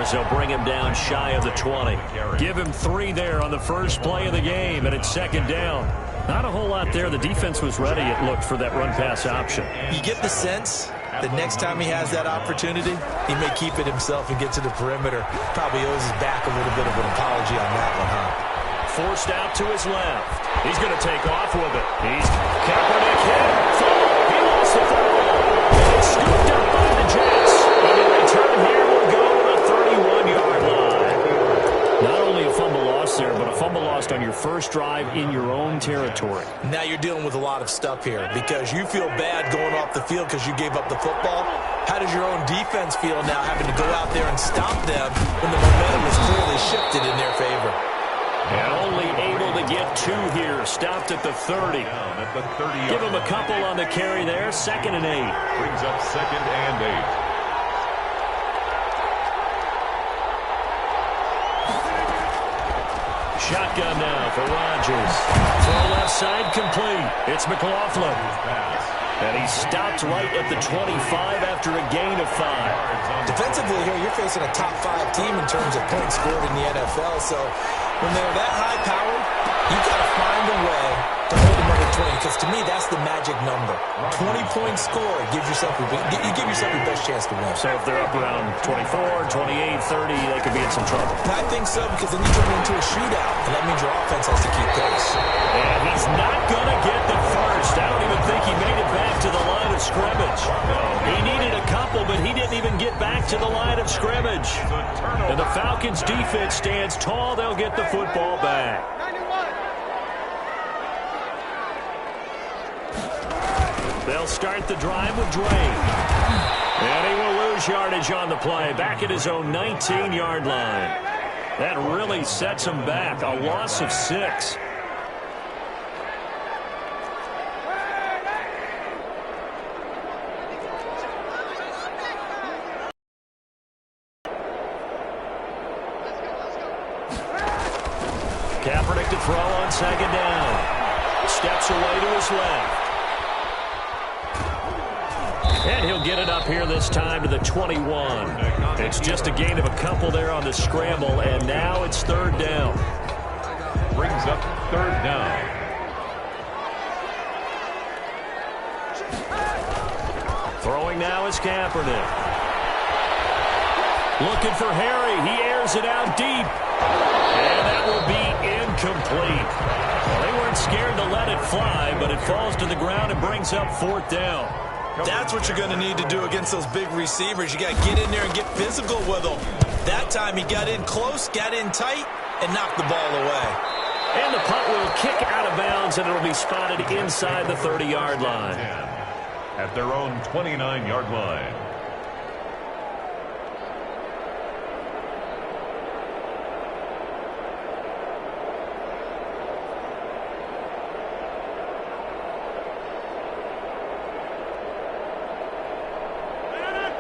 as they'll bring him down shy of the 20. Give him 3 there on the first play of the game, and it's second down. Not a whole lot there. The defense was ready, it looked, for that run-pass option. You get the sense that next time he has that opportunity, he may keep it himself and get to the perimeter. Probably owes his back a little bit of an apology on that one, huh? Forced out to his left. He's going to take off with it. He's Kaepernick hit. He lost the football. And it's scooped up by the Jets. And the return here will go to the 31-yard line. Not only a fumble loss there, but a fumble lost on your first drive in your own territory. Now you're dealing with a lot of stuff here because you feel bad going off the field because you gave up the football. How does your own defense feel now having to go out there and stop them when the momentum is clearly shifted in their favor? And only able to get 2 here. Stopped at the 30. Give him a couple on the carry there. 2nd and 8. Brings up 2nd and 8. Shotgun now for Rodgers. Throw left side complete. It's McLaughlin. And he stopped right at the 25 after a gain of 5. Defensively here, you're facing a top 5 team in terms of points scored in the NFL. So when they're that high-powered, you've got to find a way to hold them under 20. Because to me, that's the magic number. 20-point score gives yourself you give yourself your best chance to win. So if they're up around 24, 28, 30, they could be in some trouble. I think so, because then you turn it into a shootout, and that means your offense has to keep pace. And he's not going to get the first. I don't even think he made it back to the line of scrimmage. He needed a couple, but he didn't even get back to the line of scrimmage. And the Falcons' defense stands tall. They'll get the football back. They'll start the drive with Dre. And he will lose yardage on the play, back at his own 19-yard line. That really sets him back, a loss of 6. Kaepernick to throw on 2nd down. Steps away to his left. And he'll get it up here this time to the 21. It's just a gain of a couple there on the scramble, and now it's 3rd down. Brings up 3rd down. Throwing now is Kaepernick. Looking for Harry. He airs it out deep. And that will be incomplete. Well, they weren't scared to let it fly, but it falls to the ground and brings up 4th down. That's what you're going to need to do against those big receivers. You got to get in there and get physical with them. That time he got in close, got in tight, and knocked the ball away. And the punt will kick out of bounds, and it'll be spotted inside the 30-yard line. At their own 29-yard line.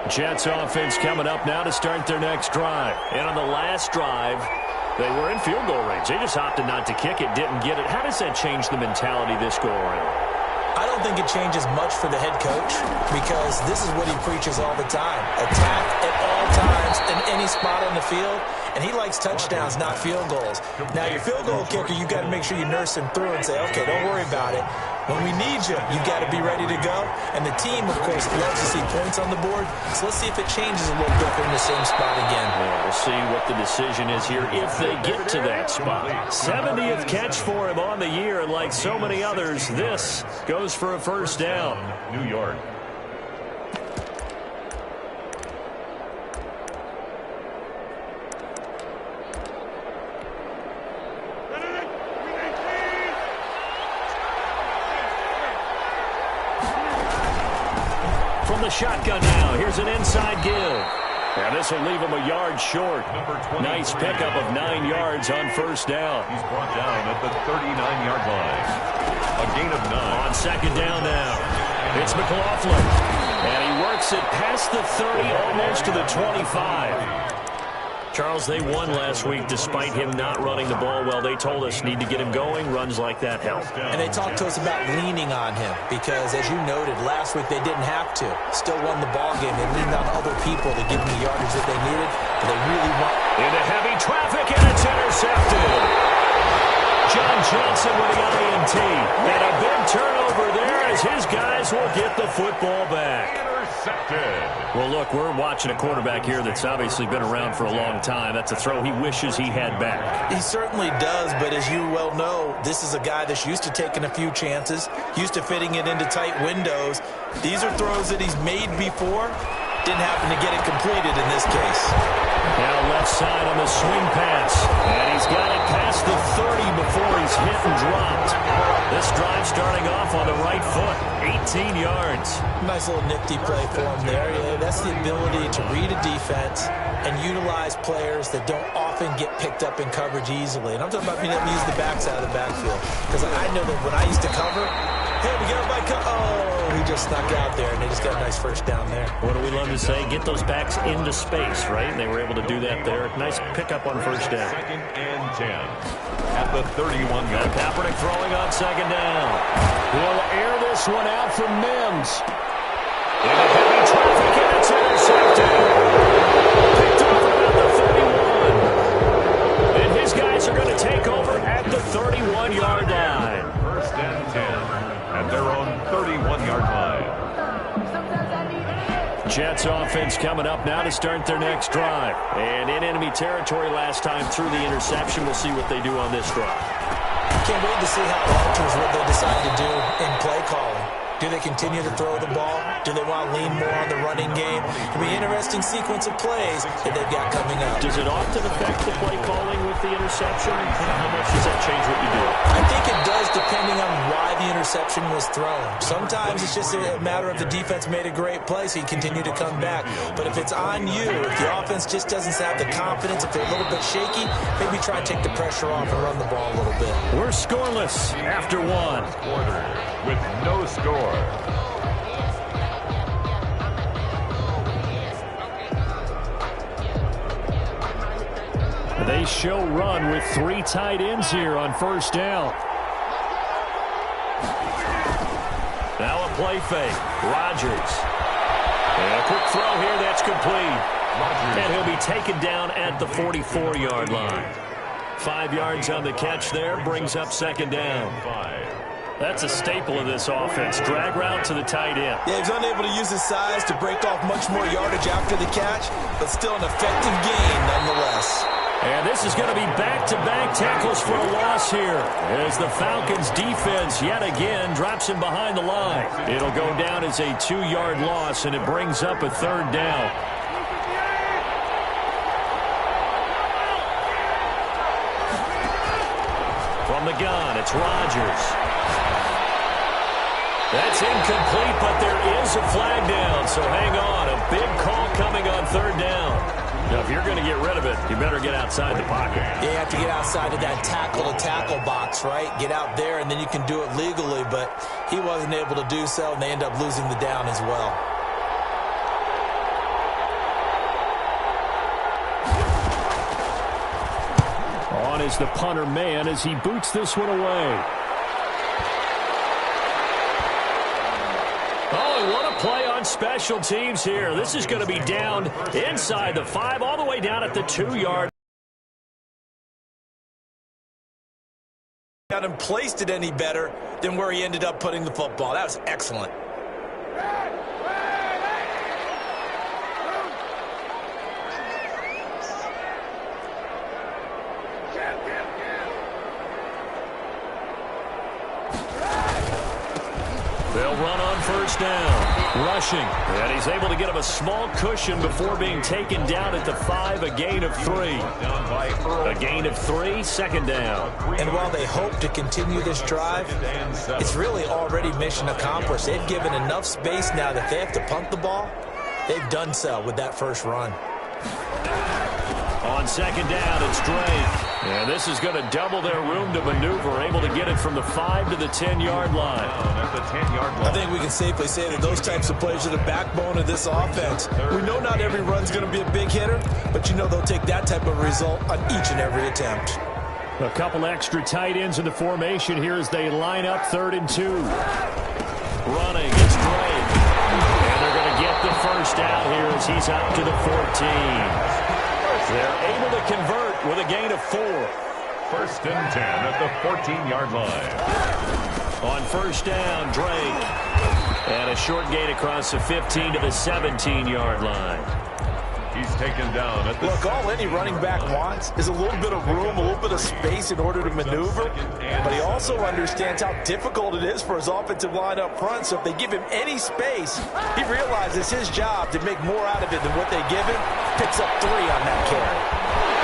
Jets offense coming up now to start their next drive. And on the last drive, they were in field goal range. They just opted not to kick it, didn't get it. How does that change the mentality this go around? I don't think it changes much for the head coach because this is what he preaches all the time. Attack at all times in any spot on the field, and he likes touchdowns, not field goals. Now, your field goal kicker, you've got to make sure you nurse him through and say, okay, don't worry about it. When we need you, you've got to be ready to go. And the team, of course, loves to see points on the board. So let's see if it changes a little bit in the same spot again. Well, we'll see what the decision is here if they get to that spot. 70th catch for him on the year, and like so many others, this goes for a 1st down. New York. From the shotgun now, here's an inside give. And this will leave him a yard short. Nice pickup of 9 yards on 1st down. He's brought down at the 39-yard line. A gain of 9. On 2nd down now, it's McLaughlin. And he works it past the 30, almost to the 25. Charles, they won last week despite him not running the ball well. They told us need to get him going. Runs like that help. And they talked to us about leaning on him because, as you noted, last week they didn't have to. Still won the ball game. They leaned on other people to give them the yardage that they needed. But they really want... Into heavy traffic, and it's intercepted. John Johnson with the INT. And a big turnover there as his guys will get the football back. Well, look, we're watching a quarterback here that's obviously been around for a long time. That's a throw he wishes he had back. He certainly does, but as you well know, this is a guy that's used to taking a few chances, used to fitting it into tight windows. These are throws that he's made before. Didn't happen to get it completed in this case. Now left side on the swing pass. And he's got it past the 30 before he's hit and dropped. This drive starting off on the right foot. 18 yards. Nice little nifty play for him there. Yeah, that's the ability to read a defense and utilize players that don't often get picked up in coverage easily. And I'm talking about being able to use the backside of the backfield. Because I know that when I used to cover, hey, we got by he just snuck out there, and they just got a nice first down there. What do we love to say? Get those backs into space, right? And they were able to do that there. Nice pickup on first down. 2nd and 10 at the 31. Got Kaepernick throwing on 2nd down. Will air this one out from Mims. Into heavy traffic, and it's intercepted. Picked off about the 31. And his guys are going to take over at the 31-yard line. 1st and 10 at their own 31-yard line. Jets offense coming up now to start their next drive. And in enemy territory last time through the interception. We'll see what they do on this drive. Can't wait to see how it alters what they decide to do in play calling. Do they continue to throw the ball? Do they want to lean more on the running game? It'll be an interesting sequence of plays that they've got coming up. Does it often affect the play calling with the interception? How much does that change what you do? I think it does depending on why the interception was thrown. Sometimes it's just a matter of the defense made a great play, so you continue to come back. But if it's on you, if the offense just doesn't have the confidence, if they're a little bit shaky, maybe try and take the pressure off and run the ball a little bit. We're scoreless after one. Quarter with no score. They show run with 3 tight ends here on first down. Now a play fake. Rodgers. And a quick throw here that's complete. And he'll be taken down at the 44-yard line. 5 yards on the catch there. Brings up 2nd down. That's a staple of this offense. Drag route to the tight end. Yeah, he's unable to use his size to break off much more yardage after the catch, but still an effective gain nonetheless. And this is going to be back-to-back tackles for a loss here as the Falcons' defense yet again drops him behind the line. It'll go down as a 2-yard loss, and it brings up a 3rd down. From the gun, it's Rodgers. That's incomplete, but there is a flag down, so hang on. A big call coming on 3rd down. Now, if you're going to get rid of it, you better get outside the pocket. You have to get outside of that tackle-to-tackle box, right? Get out there, and then you can do it legally, but he wasn't able to do so, and they end up losing the down as well. On is the punter man as he boots this one away. Oh, what a play on special teams here. This is going to be down inside the 5, all the way down at the 2-yard. Got him placed it any better than where he ended up putting the football. That was excellent. They'll run on first down. Rushing. And he's able to get him a small cushion before being taken down at the 5, a gain of 3. A gain of 3, 2nd down. And while they hope to continue this drive, it's really already mission accomplished. They've given enough space now that they have to punt the ball. They've done so with that first run. On second down, it's Drake. And this is going to double their room to maneuver, able to get it from the 5 to the 10-yard line. At the 10-yard line. I think we can safely say that those types of plays are the backbone of this offense. We know not every run's going to be a big hitter, but you know they'll take that type of result on each and every attempt. A couple extra tight ends in the formation here as they line up 3rd and 2. Running, it's Drake. And they're going to get the first out here as he's out to the 14. They're able to convert with a gain of 4. 1st and 10 at the 14-yard line. On first down, Drake. And a short gain across the 15 to the 17-yard line. He's taken down at the... Look, all any running back wants is a little bit of room, a little bit of space in order to maneuver. But he also understands how difficult it is for his offensive line up front. So if they give him any space, he realizes his job to make more out of it than what they give him. Picks up 3 on that carry.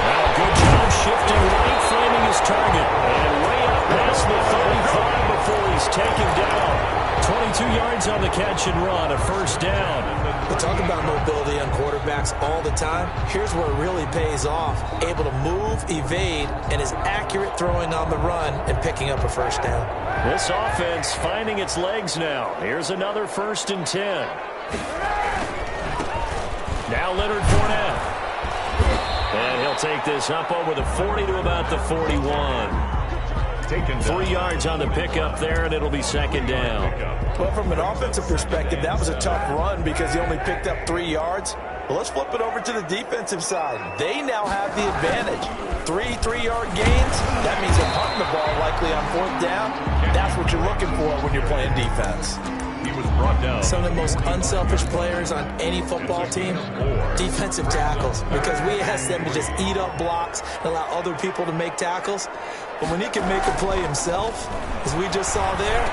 Well, good job shifting right, framing his target. And way up past the 35 before he's taken down. 22 yards on the catch and run, a first down. We talk about mobility on quarterbacks all the time. Here's where it really pays off. Able to move, evade, and is accurate throwing on the run and picking up a first down. This offense finding its legs now. Here's another 1st and 10. Now Leonard Fournette. And he'll take this up over the 40 to about the 41. 3 yards on the pickup there, and it'll be 2nd down. Well, from an offensive perspective, that was a tough run because he only picked up 3 yards. Well, let's flip it over to the defensive side. They now have the advantage. 3 3-yard gains. That means they're punting the ball likely on 4th down. That's what you're looking for when you're playing defense. He was brought down. Some of the most unselfish players on any football team, defensive tackles, because we ask them to just eat up blocks and allow other people to make tackles. But when he can make a play himself, as we just saw there,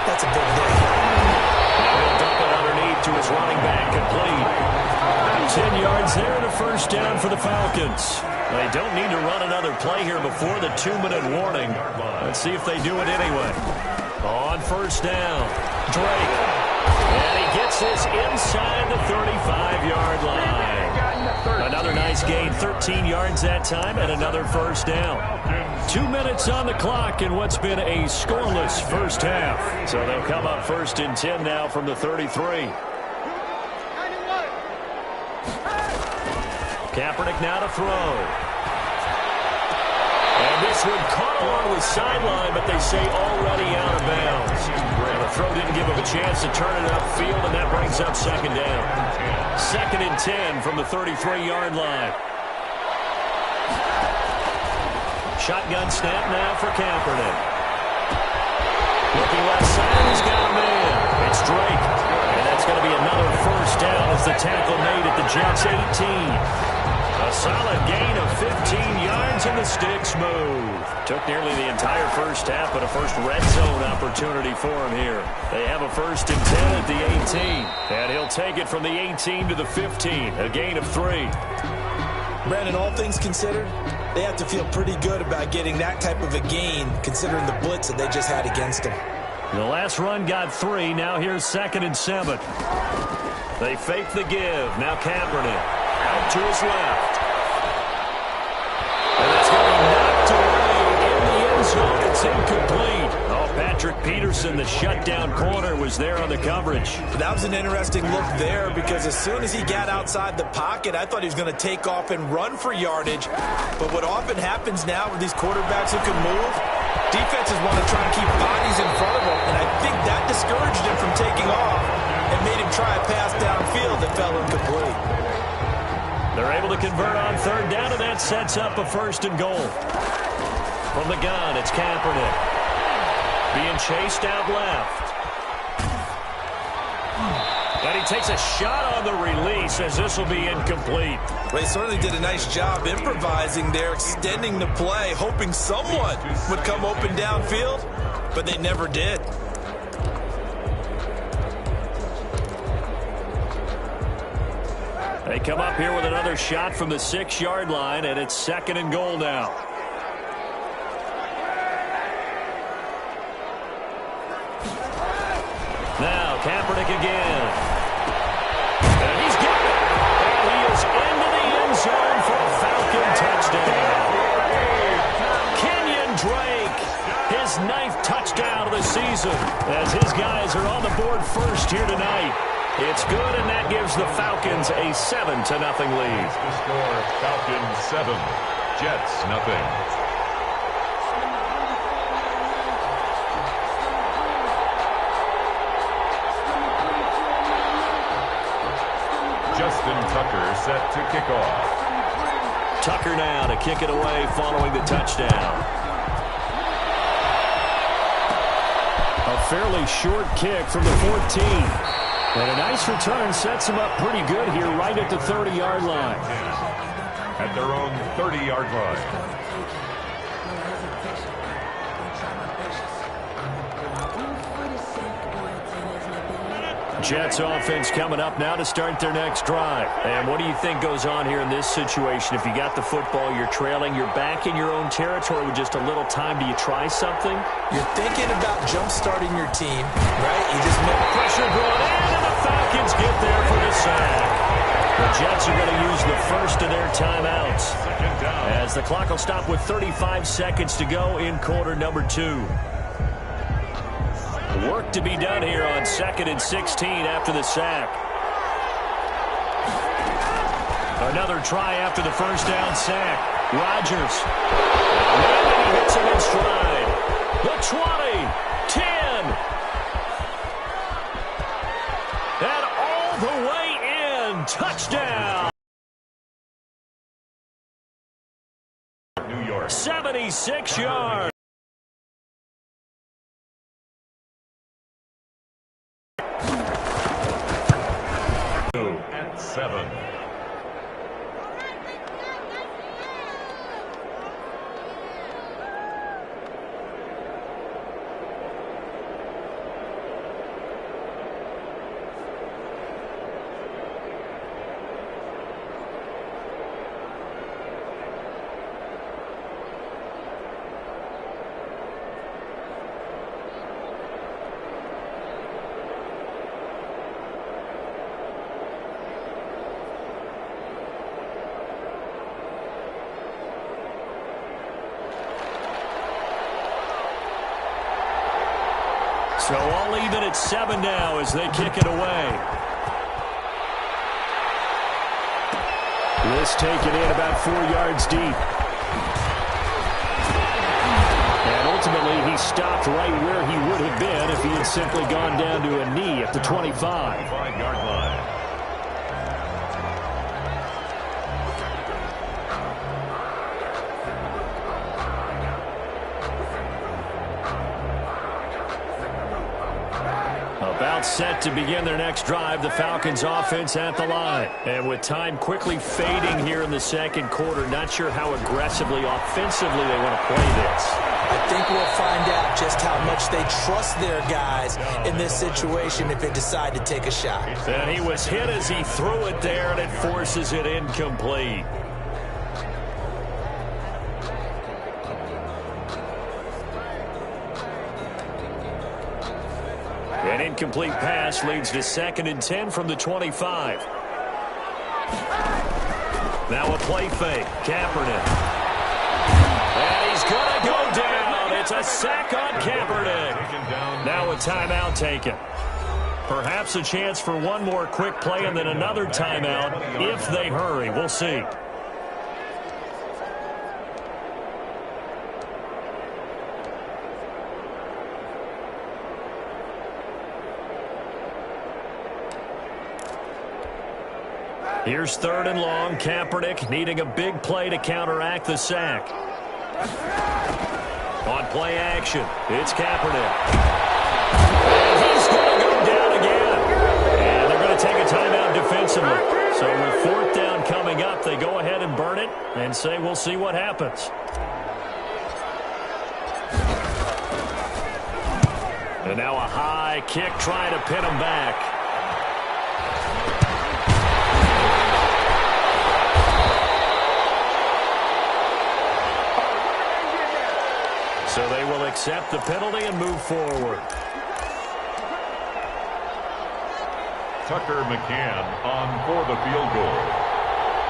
that's a big day. He'll dump it underneath to his running back, complete. 10 yards there and a first down for the Falcons. They don't need to run another play here before the 2-minute warning. Let's see if they do it anyway. On first down, Drake. And he gets this inside the 35-yard line. Another nice gain, 13 yards that time, and another first down. 2 minutes on the clock in what's been a scoreless first half. So they'll come up 1st and 10 now from the 33. Kaepernick now to throw. And this one caught along the sideline, but they say already out of bounds. And the throw didn't give him a chance to turn it upfield, and that brings up 2nd down. 2nd and 10 from the 33-yard line. Shotgun snap now for Kaepernick. Looking left side, he's got a man. It's Drake. And that's going to be another first down as the tackle made at the Jets' 18. A solid gain of 15 yards and the sticks move. Took nearly the entire first half, but a first red zone opportunity for him here. They have a 1st and 10 at the 18. And he'll take it from the 18 to the 15. A gain of 3. Brandon, all things considered, they have to feel pretty good about getting that type of a gain considering the blitz that they just had against them. The last run got 3. Now here's 2nd and 7. They fake the give. Now Kaepernick out to his left. And that's going to be knocked away in the end zone. It's incomplete. Oh, Patrick Peterson, the shutdown corner, was there on the coverage. That was an interesting look there because as soon as he got outside the pocket, I thought he was going to take off and run for yardage. But what often happens now with these quarterbacks who can move, defenses want to try and keep bodies in front of them. And I think that discouraged him from taking off and made him try a pass downfield that fell incomplete. They're able to convert on 3rd down, and that sets up a 1st and goal. From the gun, it's Kaepernick. Being chased out left. And he takes a shot on the release as this will be incomplete. Well, he certainly did a nice job improvising there, extending the play, hoping someone would come open downfield, but they never did. They come up here with another shot from the 6-yard line, and it's 2nd and goal now. Now, Kaepernick again. And he's got it. And he is into the end zone for a Falcon touchdown. his 9th touchdown of the season as his guys are on the board first here tonight. It's good, and that gives the Falcons a 7-0 lead. The score, Falcons 7, Jets 0. Justin Tucker set to kick off. Tucker now to kick it away following the touchdown. A fairly short kick from the 14. And a nice return sets him up pretty good here right at the 30-yard line. At their own 30-yard line. Jets offense coming up now to start their next drive. And what do you think goes on here in this situation? If you got the football, you're trailing, you're back in your own territory with just a little time. Do you try something? You're thinking about jump-starting your team, right? You just make pressure brought in, and the Falcons get there for the sack. The Jets are going to use the first of their timeouts as the clock will stop with 35 seconds to go in quarter number 2. Work to be done here on 2nd and 16 after the sack. Another try after the first down sack. Rodgers. And he hits him in stride. The 20, 10. And all the way in. Touchdown. New York. 76 yards. At 7. So all even at 7 now as they kick it away. This taken in about 4 yards deep. And ultimately he stopped right where he would have been if he had simply gone down to a knee at the 25. 5-yard line. About set to begin their next drive, the Falcons offense at the line. And with time quickly fading here in the second quarter, not sure how aggressively, offensively they want to play this. I think we'll find out just how much they trust their guys in this situation if they decide to take a shot. And he was hit as he threw it there, and it forces it incomplete. An incomplete pass leads to 2nd and 10 from the 25. Now a play fake. Kaepernick. And he's going to go down. It's a sack on Kaepernick. Now a timeout taken. Perhaps a chance for one more quick play and then another timeout if they hurry. We'll see. Here's 3rd and long. Kaepernick needing a big play to counteract the sack. On play action, it's Kaepernick. And he's going to go down again. And they're going to take a timeout defensively. So with 4th down coming up, they go ahead and burn it and say we'll see what happens. And now a high kick trying to pin him back. So they will accept the penalty and move forward. Tucker McCann on for the field goal.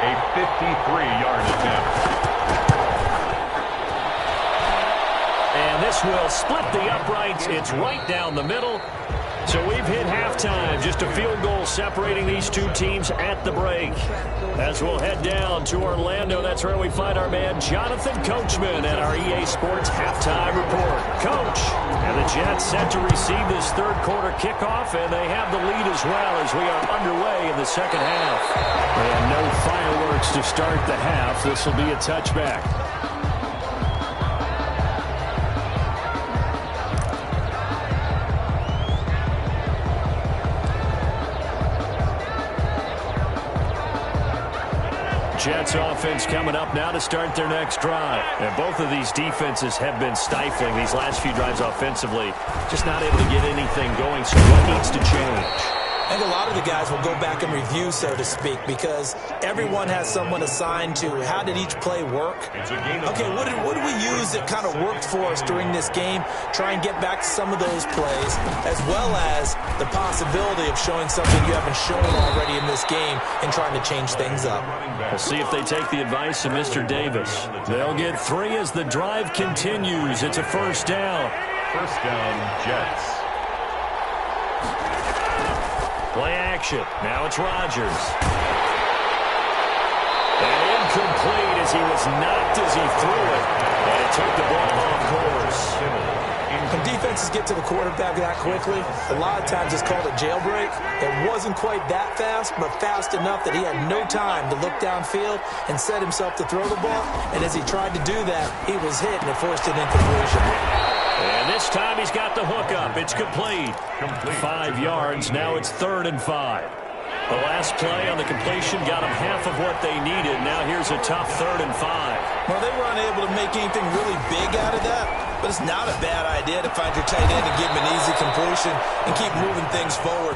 A 53-yard attempt. And this will split the uprights. It's right down the middle. So we've hit halftime. Just a field goal separating these two teams at the break. As we'll head down to Orlando, that's where we find our man Jonathan Coachman at our EA Sports Halftime Report. Coach, and the Jets set to receive this third quarter kickoff, and they have the lead as well as we are underway in the second half. And no fireworks to start the half. This will be a touchback. Jets offense coming up now to start their next drive. And both of these defenses have been stifling these last few drives offensively. Just not able to get anything going, so what needs to change? I think a lot of the guys will go back and review, so to speak, because everyone has someone assigned to how did each play work. Okay, what did we use that kind of worked for us during this game? Try and get back to some of those plays, as well as the possibility of showing something you haven't shown already in this game and trying to change things up. We'll see if they take the advice of Mr. Davis. They'll get 3 as the drive continues. It's a first down. First down, Jets. Play action. Now it's Rodgers. And incomplete as he was knocked as he threw it. And it took the ball off course. When defenses get to the quarterback that quickly, a lot of times it's called a jailbreak. It wasn't quite that fast, but fast enough that he had no time to look downfield and set himself to throw the ball. And as he tried to do that, he was hit and it forced an incompletion. And this time he's got the hook up. It's complete. 5 yards. Now it's 3rd and 5. The last play on the completion got them half of what they needed. Now here's a tough 3rd and 5. Well, they were unable to make anything really big out of that, but it's not a bad idea to find your tight end and give him an easy completion and keep moving things forward.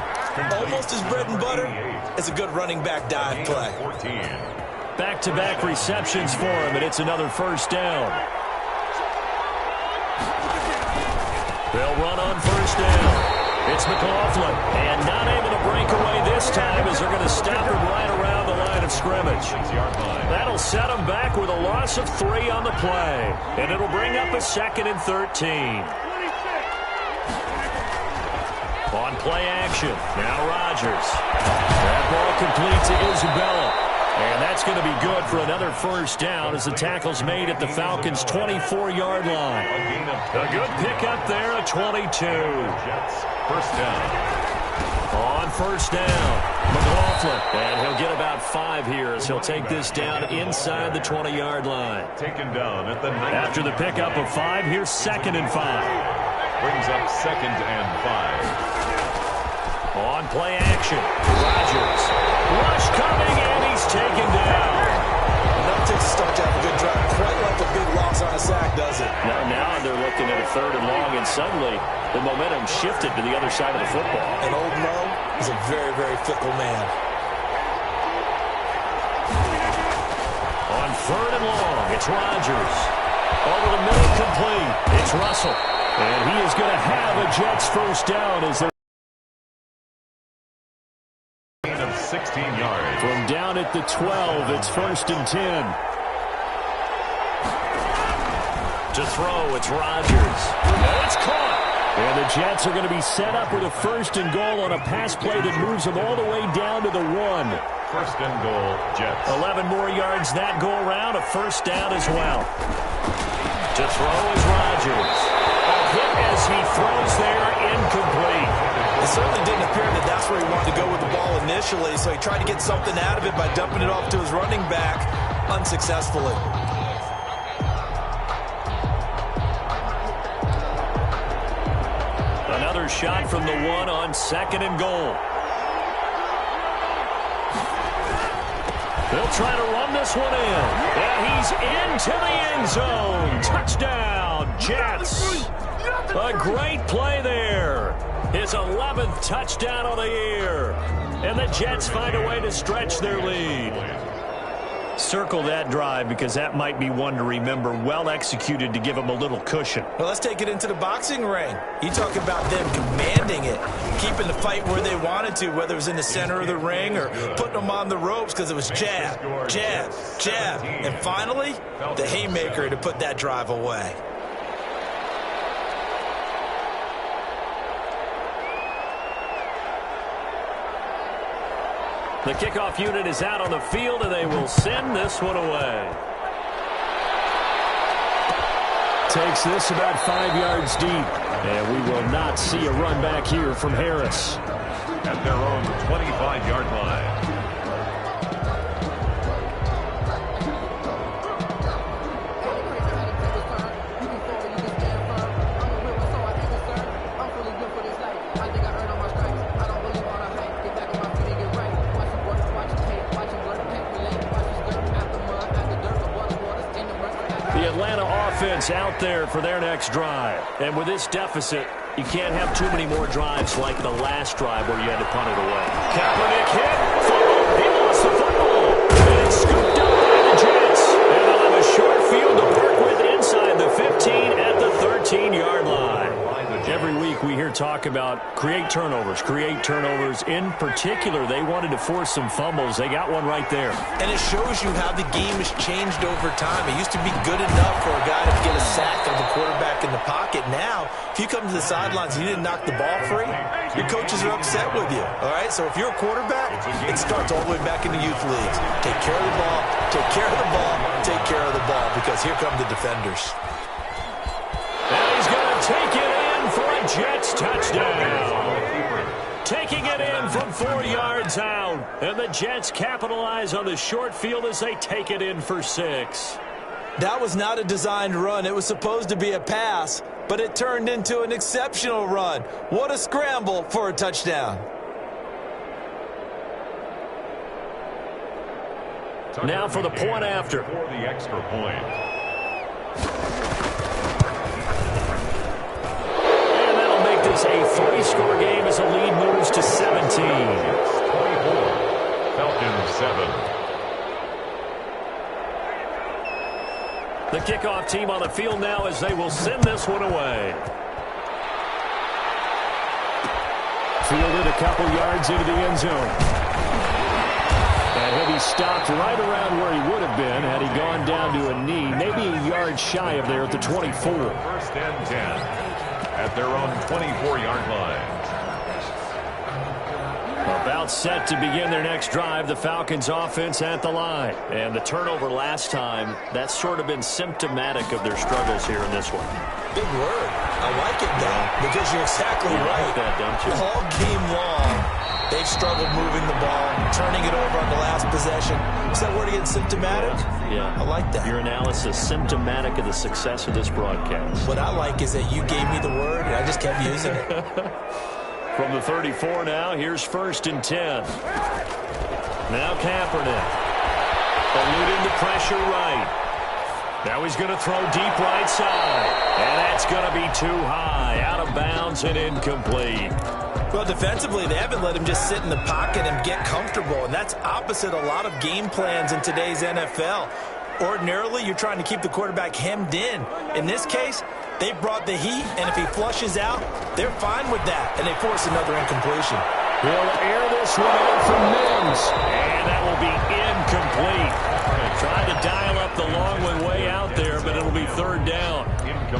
Almost his bread and butter. It's a good running back dive play. Back-to-back receptions for him, and it's another first down. They'll run on first down. It's McLaughlin, and not able to break away this time as they're going to stop him right around the line of scrimmage. That'll set him back with a loss of 3 on the play, and it'll bring up a 2nd and 13. On play action, now Rodgers. That ball complete to Isabella. And that's going to be good for another first down as the tackle's made at the Falcons' 24-yard line. A good pickup there at 22. First down. On first down, McLaughlin. And he'll get about 5 here as he'll take this down inside the 20-yard line. Taken down at the 9. After the pickup of 5, here's 2nd and 5. Brings up 2nd and 5. On play action, Rodgers. Rush coming, and he's taken down. That takes a start to have a good drive. Quite like a big loss on a sack, does it? Now they're looking at a 3rd and long, and suddenly the momentum shifted to the other side of the football. And old Mo is a very, very fickle man. On 3rd and long, it's Rodgers. Over the middle, complete. It's Russell. And he is going to have a Jets first down as they're 16 yards. from down at the 12, it's 1st and 10. To throw, it's Rodgers. And it's caught. And the Jets are going to be set up with a 1st and goal on a pass play that moves them all the way down to the 1. 1st and goal, Jets. 11 more yards that go around, a first down as well. To throw is Rodgers. A hit as he throws there, incomplete. It certainly didn't appear that that's where he wanted to go with the ball initially, so he tried to get something out of it by dumping it off to his running back unsuccessfully. Another shot from the 1 on 2nd and goal. They'll try to run this one in. And he's into the end zone. Touchdown, Jets. A great play there. His 11th touchdown of the year. And the Jets find a way to stretch their lead. Circle that drive because that might be one to remember. Well executed to give them a little cushion. Well, let's take it into the boxing ring. You talk about them commanding it, keeping the fight where they wanted to, whether it was in the center of the ring or putting them on the ropes because it was jab, jab, jab. And finally, the haymaker to put that drive away. The kickoff unit is out on the field, and they will send this one away. Takes this about 5 yards deep. And we will not see a run back here from Harris. At their own 25-yard line. Out there for their next drive. And with this deficit, you can't have too many more drives like the last drive where you had to punt it away. Kaepernick hit. Fumble. He lost the football. And it's scooped up by the Jets. And they'll have a short field to work with inside the 15 at the 13-yard line. Every week we hear talk about create turnovers. In particular, they wanted to force some fumbles. They got one right there. And it shows you how the game has changed over time. It used to be good enough for a guy to get a sack of the quarterback in the pocket. Now, if you come to the sidelines and you didn't knock the ball free, your coaches are upset with you. All right? So if you're a quarterback, it starts all the way back in the youth leagues. Take care of the ball, take care of the ball, take care of the ball, because here come the defenders. And he's going to take it in for a Jets touchdown. Taking it in from 4 yards out. And the Jets capitalize on the short field as they take it in for 6. That was not a designed run. It was supposed to be a pass, but it turned into an exceptional run. What a scramble for a touchdown. Now for the point after. For the extra point. This a 3-score game as the lead moves to 17. 24. Falcons 7. The kickoff team on the field now as they will send this one away. Fielded a couple yards into the end zone. And he stopped right around where he would have been had he gone down to a knee, maybe a yard shy of there at the 24. First and 10. At their own 24-yard line. About set to begin their next drive, the Falcons offense at the line. And the turnover last time, that's sort of been symptomatic of their struggles here in this one. Big word. I like it, though, because you're exactly right. Like that, don't you? All game long, they've struggled moving the ball, turning it over on the last possession. Is that word again, symptomatic? Yeah. I like that. Your analysis, symptomatic of the success of this broadcast. What I like is that you gave me the word, and I just kept using it. From the 34 now, here's 1st and 10. Now Kaepernick. Eluding the pressure right. Now he's going to throw deep right side. And that's going to be too high. Out of bounds and incomplete. Well, defensively, they haven't let him just sit in the pocket and get comfortable, and that's opposite a lot of game plans in today's NFL. Ordinarily, you're trying to keep the quarterback hemmed in. In this case, they brought the heat, and if he flushes out, they're fine with that, and they force another incompletion. He'll air this one out from Mims, and that will be incomplete. Tried to dial up the long one way out there, but it'll be 3rd down.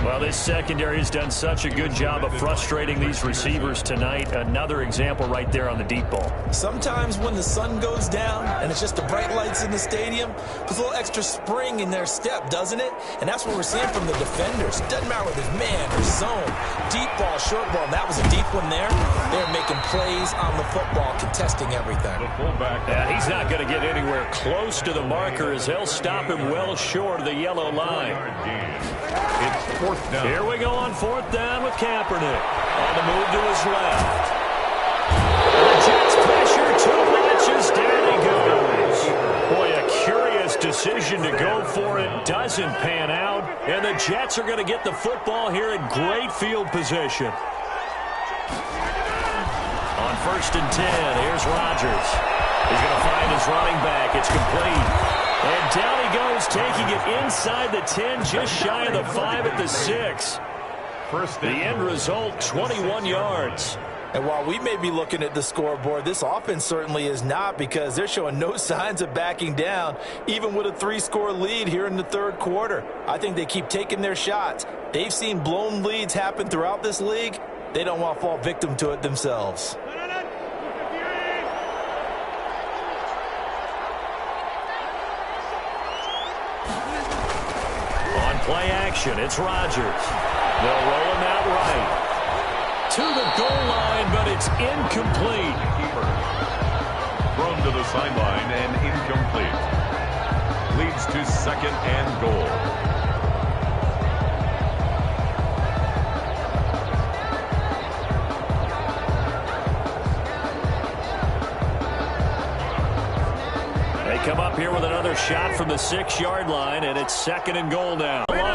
Well, this secondary has done such a good job of frustrating these receivers tonight. Another example right there on the deep ball. Sometimes when the sun goes down and it's just the bright lights in the stadium, there's a little extra spring in their step, doesn't it? And that's what we're seeing from the defenders. Doesn't matter whether it's man or zone, deep ball, short ball. That was a deep one there. They're making plays on the football, contesting everything. The fullback. He's not going to get anywhere close to the marker as they'll stop him well short of the yellow line. It's 4th down. Here we go on 4th down with Kaepernick. On the move to his left. The Jets pressure too much as down he goes. Boy, a curious decision to go for it. Doesn't pan out. And the Jets are going to get the football here in great field position. On 1st and 10, here's Rodgers. He's going to find his running back. It's complete. And down he goes, taking it inside the 10, just shy of the 5 at the 6. The end result, 21 yards. And while we may be looking at the scoreboard, this offense certainly is not, because they're showing no signs of backing down, even with a 3-score lead here in the 3rd quarter. I think they keep taking their shots. They've seen blown leads happen throughout this league. They don't want to fall victim to it themselves. Play action. It's Rodgers. They'll roll him out right. To the goal line, but it's incomplete. Thrown to the sideline and incomplete. Leads to second and goal. They come up here with another shot from the 6-yard line, and it's second and goal now. Line.